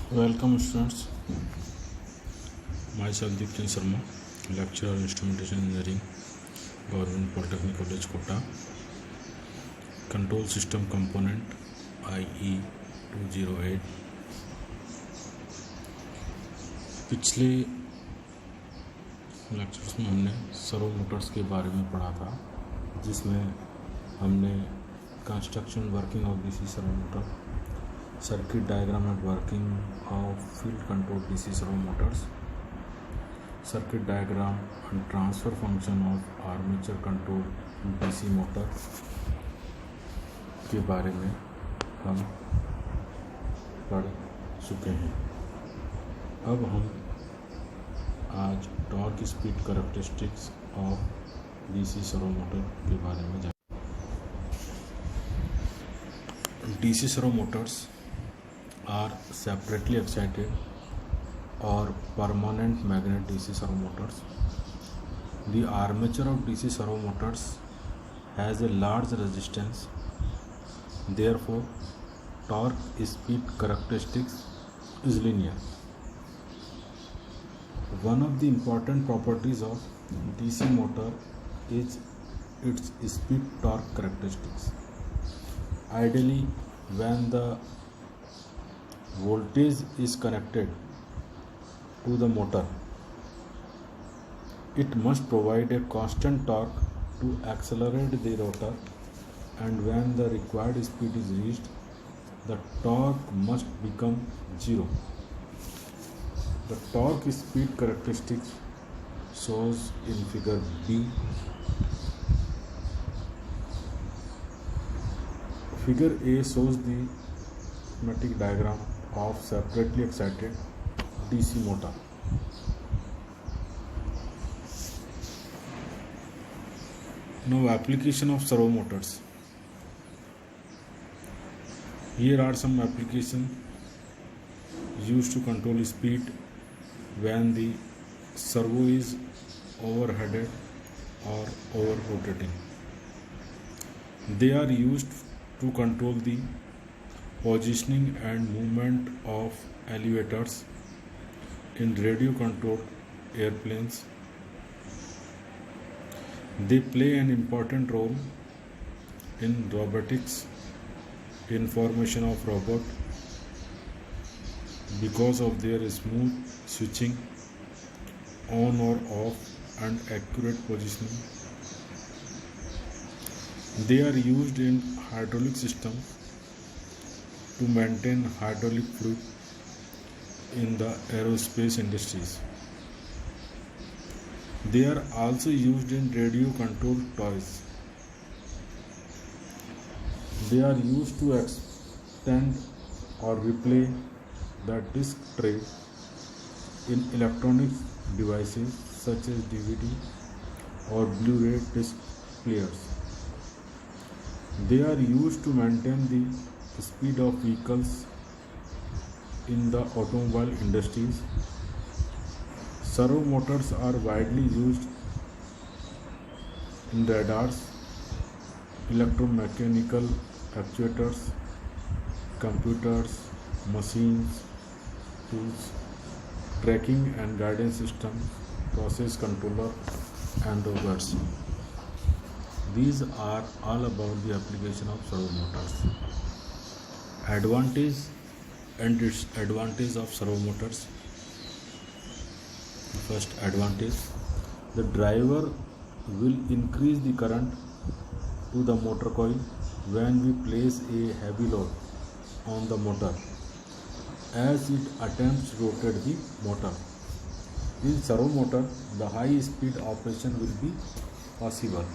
Welcome students, myself Deepchan Sharma, lecturer Instrumentation Engineering, Government Polytechnic College Kota, Control System Component IE 208। पिछले lectures में हमने servo Motors के बारे में पढ़ा था, जिसमें हमने construction working of DC servo motor, circuit diagram and working of field control DC servo motors, circuit diagram and transfer function of armature control DC motor के बारे में हम पढ़ चुके हैं। अब हम आज torque speed characteristics of DC servo motor के बारे में जानेंगे। DC servo Motors are separately excited or permanent magnet DC servo motors. The armature of DC servo motors has a large resistance, therefore torque speed characteristics is linear. One of the important properties of DC motor is its speed torque characteristics. Ideally, when the voltage is connected to the motor, it must provide a constant torque to accelerate the rotor, and when the required speed is reached, the torque must become zero. The torque speed characteristics shows in figure B. Figure A shows the schematic diagram of separately excited DC motor. Now application of servo motors. Here are some applications used to control speed when the servo is overheaded or over rotating. They are used to control the positioning and movement of elevators in radio controlled airplanes. They play an important role in robotics, in formation of robot, because of their smooth switching on or off and accurate positioning. They are used in hydraulic systems to maintain hydraulic fluid in the aerospace industries. They are also used in radio controlled toys. They are used to extend or replay the disc tray in electronic devices such as DVD or Blu-ray disc players. They are used to maintain the speed of vehicles in the automobile industries. Servo motors are widely used in radars, electromechanical actuators, computers, machines, tools, tracking and guidance systems, process controller and robots. These are all about the application of servo motors. Advantage and disadvantage of servo motors. First advantage: the driver will increase the current to the motor coil when we place a heavy load on the motor as it attempts to rotate the motor. In servo motor, the high speed operation will be possible.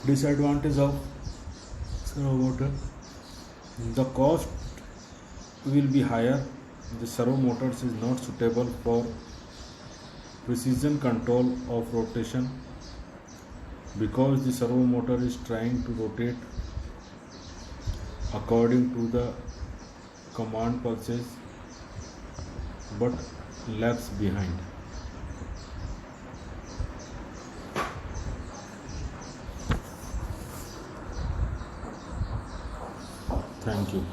Disadvantage of servo motor: the cost will be higher. The servo motors is not suitable for precision control of rotation because the servo motor is trying to rotate according to the command pulses but lags behind. Thank you.